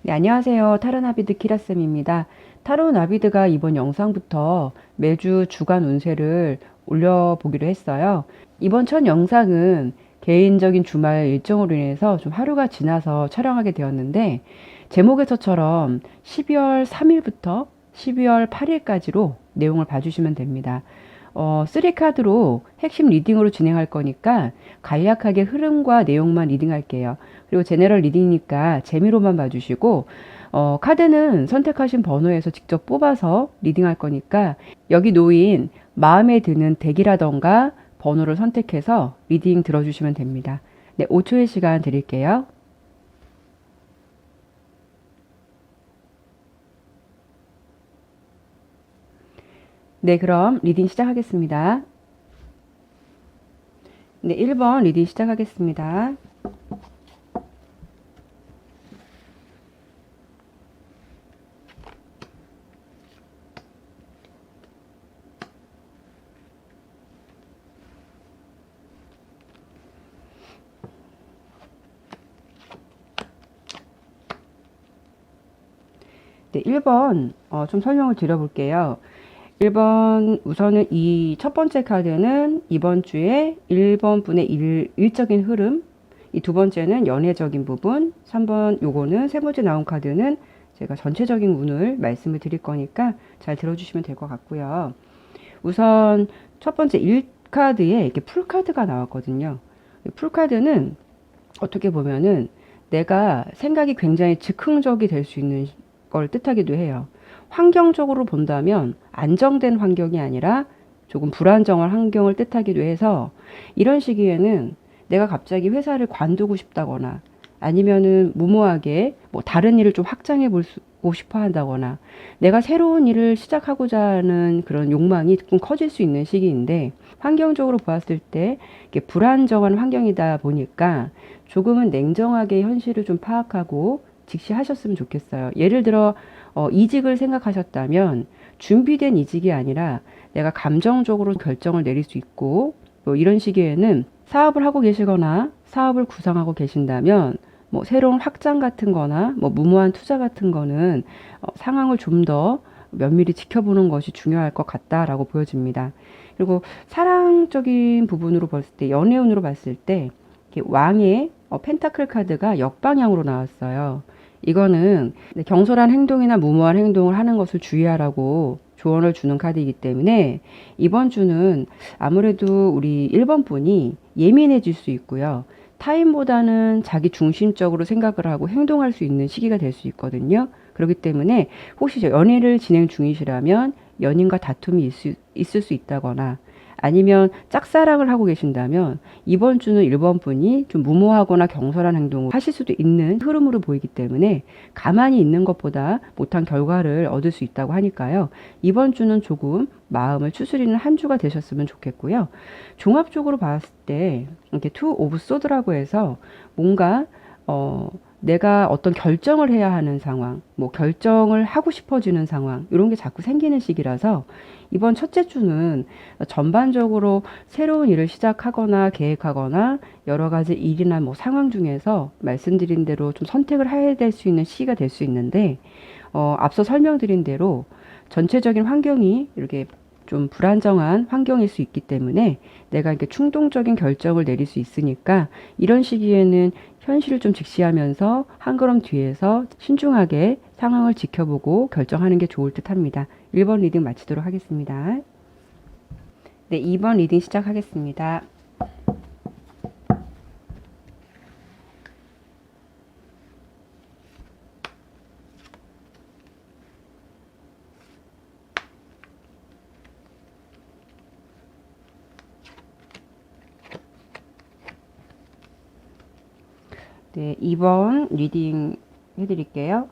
네, 안녕하세요. 타로나비드 키라쌤입니다. 타로나비드가 이번 영상부터 매주 주간 운세를 올려보기로 했어요. 이번 첫 영상은 개인적인 주말 일정으로 인해서 좀 하루가 지나서 촬영하게 되었는데, 제목에서처럼 12월 3일부터 12월 8일까지로 내용을 봐주시면 됩니다. 3카드로 핵심 리딩으로 진행할 거니까 간략하게 흐름과 내용만 리딩할게요. 그리고 제너럴 리딩이니까 재미로만 봐주시고, 카드는 선택하신 번호에서 직접 뽑아서 리딩할 거니까 여기 놓인 마음에 드는 덱이라던가 번호를 선택해서 리딩 들어주시면 됩니다. 네, 5초의 시간 드릴게요. 네, 그럼 리딩 시작하겠습니다. 네, 1번 리딩 시작하겠습니다. 네, 1번 좀 설명을 드려볼게요. 1번 우선은 이 첫 번째 카드는 이번 주에 1번 분의 일적인 흐름, 이 두 번째는 연애적인 부분, 3번 요거는 세 번째 나온 카드는 제가 전체적인 운을 말씀을 드릴 거니까 잘 들어주시면 될 것 같고요. 우선 첫 번째 1카드에 이렇게 풀카드가 나왔거든요. 풀카드는 어떻게 보면은 내가 생각이 굉장히 즉흥적이 될 수 있는 걸 뜻하기도 해요. 환경적으로 본다면 안정된 환경이 아니라 조금 불안정한 환경을 뜻하기도 해서 이런 시기에는 내가 갑자기 회사를 관두고 싶다거나 아니면은 무모하게 뭐 다른 일을 좀 확장해 보고 싶어 한다거나 내가 새로운 일을 시작하고자 하는 그런 욕망이 좀 커질 수 있는 시기인데 환경적으로 보았을 때 이게 불안정한 환경이다 보니까 조금은 냉정하게 현실을 좀 파악하고 직시하셨으면 좋겠어요. 예를 들어 이직을 생각하셨다면 준비된 이직이 아니라 내가 감정적으로 결정을 내릴 수 있고 뭐 이런 시기에는 사업을 하고 계시거나 사업을 구상하고 계신다면 뭐 새로운 확장 같은 거나 뭐 무모한 투자 같은 거는 상황을 좀 더 면밀히 지켜보는 것이 중요할 것 같다라고 보여집니다. 그리고 사랑적인 부분으로 봤을 때 연애운으로 봤을 때 이렇게 왕의 펜타클 카드가 역방향으로 나왔어요. 이거는 경솔한 행동이나 무모한 행동을 하는 것을 주의하라고 조언을 주는 카드이기 때문에 이번 주는 아무래도 우리 1번 분이 예민해질 수 있고요. 타인보다는 자기 중심적으로 생각을 하고 행동할 수 있는 시기가 될 수 있거든요. 그렇기 때문에 혹시 연애를 진행 중이시라면 연인과 다툼이 있을 수 있다거나 아니면 짝사랑을 하고 계신다면 이번 주는 1번 분이 좀 무모하거나 경솔한 행동을 하실 수도 있는 흐름으로 보이기 때문에 가만히 있는 것보다 못한 결과를 얻을 수 있다고 하니까요. 이번 주는 조금 마음을 추스리는 한 주가 되셨으면 좋겠고요. 종합적으로 봤을 때 이렇게 투 오브 소드라고 해서 뭔가 내가 어떤 결정을 해야 하는 상황, 뭐 결정을 하고 싶어지는 상황, 이런 게 자꾸 생기는 시기라서 이번 첫째 주는 전반적으로 새로운 일을 시작하거나 계획하거나 여러 가지 일이나 뭐 상황 중에서 말씀드린 대로 좀 선택을 해야 될 수 있는 시기가 될 수 있는데, 앞서 설명드린 대로 전체적인 환경이 이렇게 좀 불안정한 환경일 수 있기 때문에 내가 이렇게 충동적인 결정을 내릴 수 있으니까 이런 시기에는 현실을 좀 직시하면서 한 걸음 뒤에서 신중하게 상황을 지켜보고 결정하는 게 좋을 듯 합니다. 1번 리딩 마치도록 하겠습니다. 네, 2번 리딩 시작하겠습니다. 네, 2번 리딩 해드릴게요.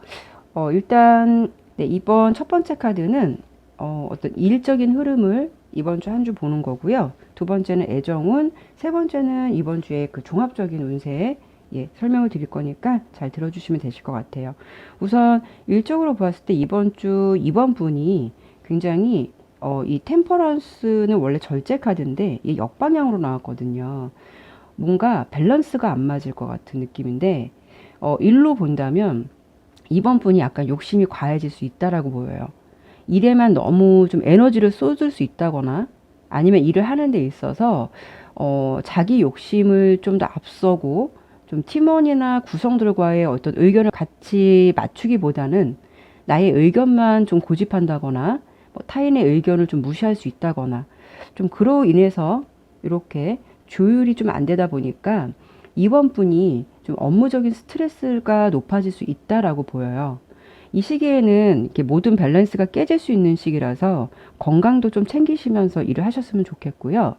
일단 네, 이번 첫 번째 카드는 어떤 일적인 흐름을 이번 주 한 주 보는 거고요. 두 번째는 애정운, 세 번째는 이번 주에 그 종합적인 운세 설명을 드릴 거니까 잘 들어주시면 되실 것 같아요. 우선 일적으로 보았을 때 이번 주 2번 분이 굉장히 이 템퍼런스는 원래 절제 카드인데 이 역방향으로 나왔거든요. 뭔가 밸런스가 안 맞을 것 같은 느낌인데 일로 본다면 이번 분이 약간 욕심이 과해질 수 있다라고 보여요. 일에만 너무 좀 에너지를 쏟을 수 있다거나 아니면 일을 하는 데 있어서 자기 욕심을 좀 더 앞서고 좀 팀원이나 구성들과의 어떤 의견을 같이 맞추기보다는 나의 의견만 좀 고집한다거나 뭐 타인의 의견을 좀 무시할 수 있다거나 좀 그로 인해서 이렇게 조율이 좀 안 되다 보니까 이번 분이 좀 업무적인 스트레스가 높아질 수 있다라고 보여요. 이 시기에는 이렇게 모든 밸런스가 깨질 수 있는 시기라서 건강도 좀 챙기시면서 일을 하셨으면 좋겠고요.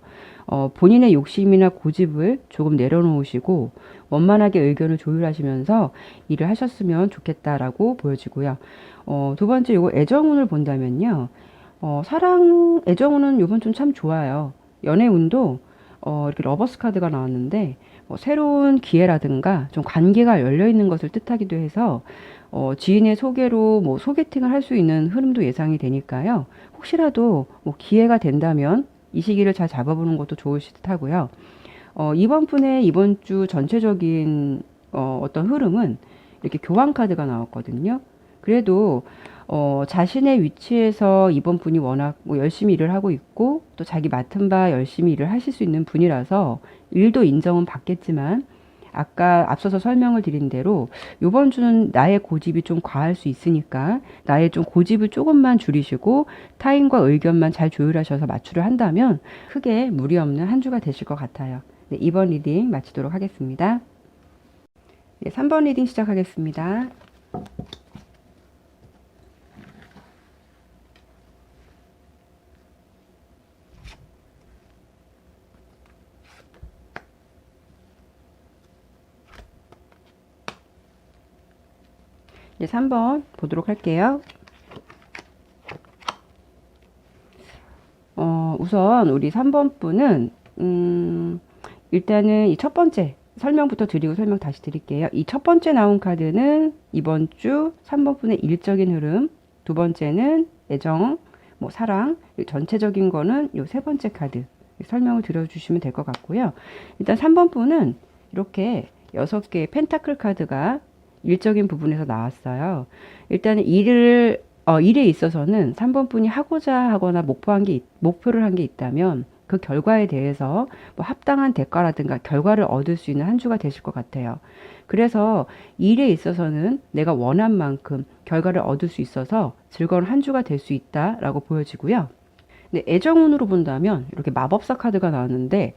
본인의 욕심이나 고집을 조금 내려놓으시고 원만하게 의견을 조율하시면서 일을 하셨으면 좋겠다라고 보여지고요. 두 번째 요거 애정운을 본다면요. 애정운은 요번 좀 참 좋아요. 연애운도 이렇게 러버스 카드가 나왔는데 새로운 기회라든가 좀 관계가 열려 있는 것을 뜻하기도 해서 지인의 소개로 뭐 소개팅을 할 수 있는 흐름도 예상이 되니까요. 혹시라도 뭐 기회가 된다면 이 시기를 잘 잡아보는 것도 좋으실 듯 하고요. 이번 분의 이번 주 전체적인 어떤 흐름은 이렇게 교환 카드가 나왔거든요. 그래도 자신의 위치에서 이번 분이 워낙 뭐 열심히 일을 하고 있고 또 자기 맡은 바 열심히 일을 하실 수 있는 분이라서 일도 인정은 받겠지만 아까 앞서서 설명을 드린 대로 이번 주는 나의 고집이 좀 과할 수 있으니까 나의 좀 고집을 조금만 줄이시고 타인과 의견만 잘 조율하셔서 맞추려 한다면 크게 무리 없는 한 주가 되실 것 같아요. 네, 2번 리딩 마치도록 하겠습니다. 네, 3번 리딩 시작하겠습니다. 네, 3번 보도록 할게요. 우선 우리 3번 분은 일단은 이 첫 번째 설명부터 드리고 설명 다시 드릴게요. 이 첫 번째 나온 카드는 이번 주 3번 분의 일적인 흐름, 두 번째는 애정, 뭐 사랑, 전체적인 거는 요 세 번째 카드 설명을 들어주시면 될 것 같고요. 일단 3번 분은 이렇게 6개의 펜타클 카드가 일적인 부분에서 나왔어요. 일단은 일에 있어서는 3번 분이 하고자 하거나 목표를 한 게 있다면 그 결과에 대해서 뭐 합당한 대가라든가 결과를 얻을 수 있는 한 주가 되실 것 같아요. 그래서 일에 있어서는 내가 원한 만큼 결과를 얻을 수 있어서 즐거운 한 주가 될 수 있다라고 보여지고요. 근데 애정운으로 본다면 이렇게 마법사 카드가 나왔는데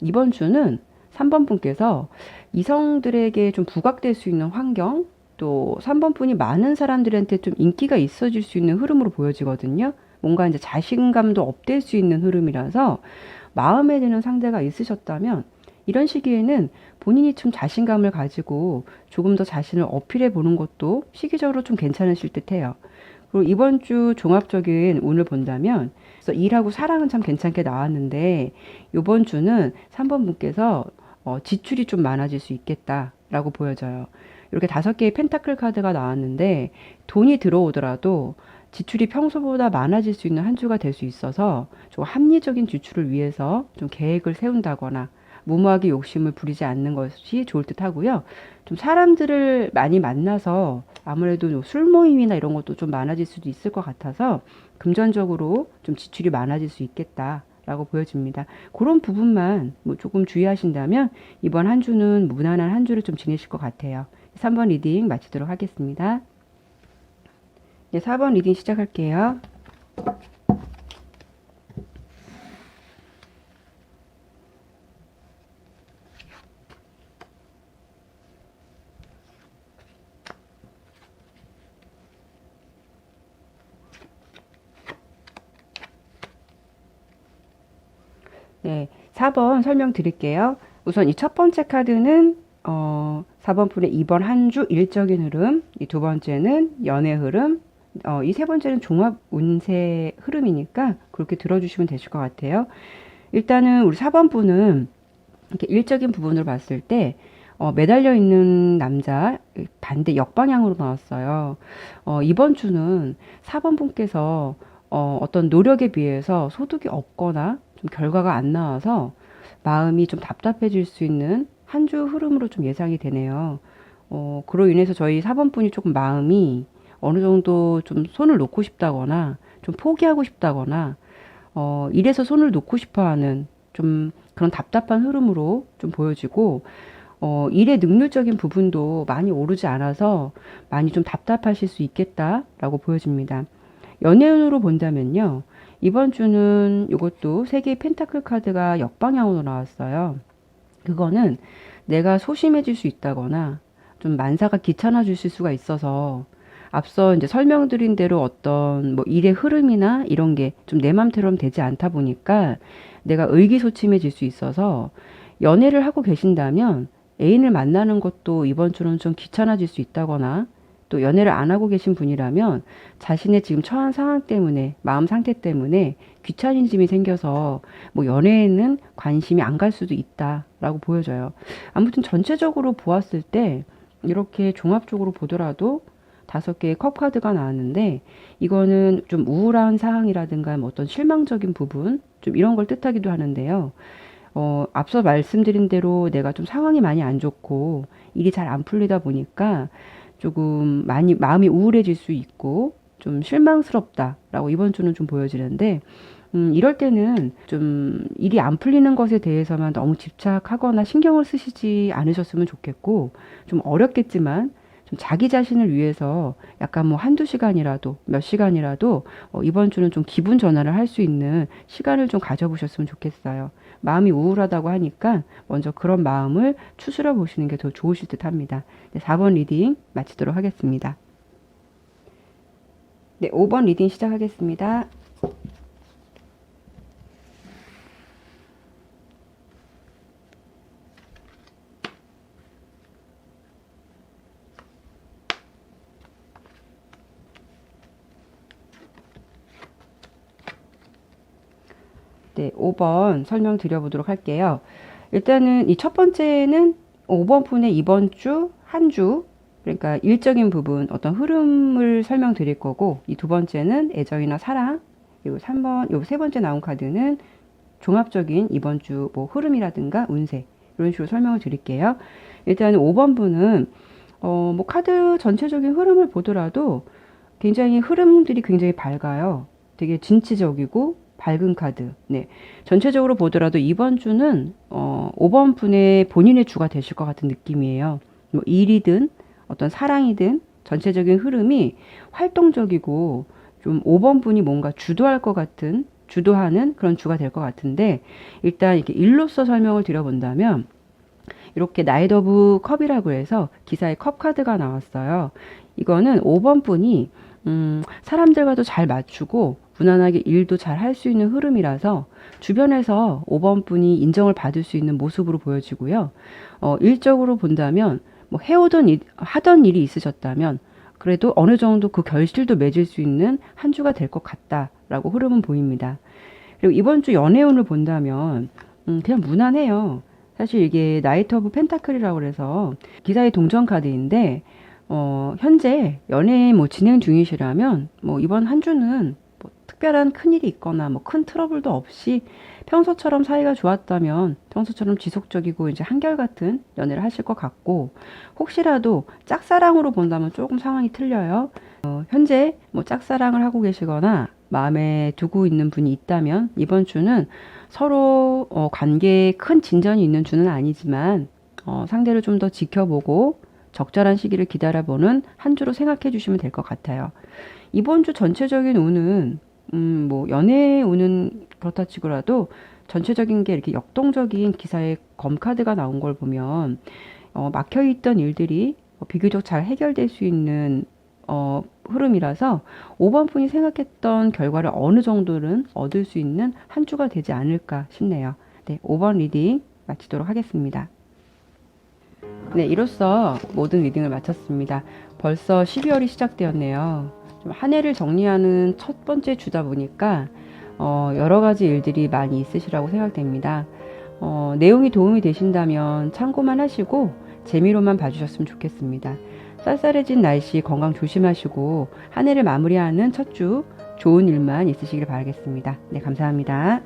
이번 주는 3번 분께서 이성들에게 좀 부각될 수 있는 환경, 또 3번 분이 많은 사람들한테 좀 인기가 있어질 수 있는 흐름으로 보여지거든요. 뭔가 이제 자신감도 업될 수 있는 흐름이라서 마음에 드는 상대가 있으셨다면 이런 시기에는 본인이 좀 자신감을 가지고 조금 더 자신을 어필해 보는 것도 시기적으로 좀 괜찮으실 듯해요. 그리고 이번 주 종합적인 운을 본다면 그래서 일하고 사랑은 참 괜찮게 나왔는데 이번 주는 3번 분께서 지출이 좀 많아질 수 있겠다라고 보여져요. 이렇게 5개의 펜타클 카드가 나왔는데 돈이 들어오더라도 지출이 평소보다 많아질 수 있는 한 주가 될 수 있어서 좀 합리적인 지출을 위해서 좀 계획을 세운다거나 무모하게 욕심을 부리지 않는 것이 좋을 듯 하고요. 좀 사람들을 많이 만나서 아무래도 술 모임이나 이런 것도 좀 많아질 수도 있을 것 같아서 금전적으로 좀 지출이 많아질 수 있겠다. 라고 보여집니다. 그런 부분만 뭐 조금 주의하신다면 이번 한 주는 무난한 한 주를 좀 지내실 것 같아요. 3번 리딩 마치도록 하겠습니다. 네, 4번 리딩 시작할게요. 네, 4번 설명드릴게요. 우선 이 첫 번째 카드는 4번 분의 이번 한 주 일적인 흐름, 이 두 번째는 연애 흐름, 이 세 번째는 종합 운세 흐름이니까 그렇게 들어주시면 되실 것 같아요. 일단은 우리 4번 분은 이렇게 일적인 부분을 봤을 때 매달려 있는 남자 반대 역방향으로 나왔어요. 이번 주는 4번 분께서 어떤 노력에 비해서 소득이 없거나 좀 결과가 안 나와서 마음이 좀 답답해질 수 있는 한 주 흐름으로 좀 예상이 되네요. 그로 인해서 저희 사번분이 조금 마음이 어느 정도 좀 손을 놓고 싶다거나 좀 포기하고 싶다거나 일에서 손을 놓고 싶어 하는 좀 그런 답답한 흐름으로 좀 보여지고 일의 능률적인 부분도 많이 오르지 않아서 많이 좀 답답하실 수 있겠다라고 보여집니다. 연애운으로 본다면요. 이번 주는 이것도 세 개의 펜타클 카드가 역방향으로 나왔어요. 그거는 내가 소심해질 수 있다거나 좀 만사가 귀찮아지실 수가 있어서 앞서 이제 설명드린 대로 어떤 뭐 일의 흐름이나 이런 게 좀 내 맘대로 되지 않다 보니까 내가 의기소침해질 수 있어서 연애를 하고 계신다면 애인을 만나는 것도 이번 주는 좀 귀찮아질 수 있다거나 또 연애를 안 하고 계신 분이라면 자신의 지금 처한 상황 때문에 마음 상태 때문에 귀차니즘이 생겨서 뭐 연애에는 관심이 안 갈 수도 있다라고 보여져요. 아무튼 전체적으로 보았을 때 이렇게 종합적으로 보더라도 5개의 컵 카드가 나왔는데 이거는 좀 우울한 상황이라든가 뭐 어떤 실망적인 부분 좀 이런 걸 뜻하기도 하는데요. 앞서 말씀드린 대로 내가 좀 상황이 많이 안 좋고 일이 잘 안 풀리다 보니까 조금 많이 마음이 우울해질 수 있고 좀 실망스럽다라고 이번 주는 좀 보여지는데 이럴 때는 좀 일이 안 풀리는 것에 대해서만 너무 집착하거나 신경을 쓰시지 않으셨으면 좋겠고 좀 어렵겠지만 좀 자기 자신을 위해서 약간 뭐 한두 시간이라도 몇 시간이라도 이번 주는 좀 기분 전환을 할 수 있는 시간을 좀 가져보셨으면 좋겠어요. 마음이 우울하다고 하니까 먼저 그런 마음을 추스려 보시는 게 더 좋으실 듯 합니다. 네, 4번 리딩 마치도록 하겠습니다. 네, 5번 리딩 시작하겠습니다. 네, 5번 설명드려보도록 할게요. 일단은 이 첫 번째는 5번 분의 이번 주, 한 주, 그러니까 일적인 부분, 어떤 흐름을 설명드릴 거고, 이 두 번째는 애정이나 사랑, 그리고 3번, 요 세 번째 나온 카드는 종합적인 이번 주 뭐 흐름이라든가 운세, 이런 식으로 설명을 드릴게요. 일단 5번 분은, 뭐 카드 전체적인 흐름을 보더라도 굉장히 흐름들이 굉장히 밝아요. 되게 진취적이고 밝은 카드. 네. 전체적으로 보더라도 이번 주는 5번 분의 본인의 주가 되실 것 같은 느낌이에요. 뭐 일이든 어떤 사랑이든 전체적인 흐름이 활동적이고 좀 5번 분이 뭔가 주도할 것 같은 주도하는 그런 주가 될 것 같은데 일단 이렇게 일로서 설명을 드려본다면 이렇게 나이트 오브 컵이라고 해서 기사에 컵 카드가 나왔어요. 이거는 5번 분이 사람들과도 잘 맞추고 무난하게 일도 잘 할 수 있는 흐름이라서 주변에서 5번 분이 인정을 받을 수 있는 모습으로 보여지고요. 일적으로 본다면 뭐 해오던 일, 하던 일이 있으셨다면 그래도 어느 정도 그 결실도 맺을 수 있는 한 주가 될 것 같다라고 흐름은 보입니다. 그리고 이번 주 연애운을 본다면 그냥 무난해요. 사실 이게 나이트 오브 펜타클이라고 그래서 기사의 동전 카드인데 현재 연애 뭐 진행 중이시라면 뭐 이번 한 주는 뭐 특별한 큰일이 있거나 뭐 큰 트러블도 없이 평소처럼 사이가 좋았다면 평소처럼 지속적이고 이제 한결같은 연애를 하실 것 같고 혹시라도 짝사랑으로 본다면 조금 상황이 틀려요. 현재 뭐 짝사랑을 하고 계시거나 마음에 두고 있는 분이 있다면 이번 주는 서로 관계에 큰 진전이 있는 주는 아니지만 상대를 좀 더 지켜보고 적절한 시기를 기다려보는 한 주로 생각해 주시면 될 것 같아요. 이번 주 전체적인 운은 뭐 연애 운은 그렇다 치고라도 전체적인 게 이렇게 역동적인 기사의 검 카드가 나온 걸 보면 막혀있던 일들이 비교적 잘 해결될 수 있는 흐름이라서 5번 분이 생각했던 결과를 어느 정도는 얻을 수 있는 한 주가 되지 않을까 싶네요. 네, 5번 리딩 마치도록 하겠습니다. 네, 이로써 모든 리딩을 마쳤습니다. 벌써 12월이 시작되었네요. 좀 한 해를 정리하는 첫 번째 주다 보니까 여러 가지 일들이 많이 있으시라고 생각됩니다. 내용이 도움이 되신다면 참고만 하시고 재미로만 봐주셨으면 좋겠습니다. 쌀쌀해진 날씨 건강 조심하시고 한 해를 마무리하는 첫 주 좋은 일만 있으시길 바라겠습니다. 네, 감사합니다.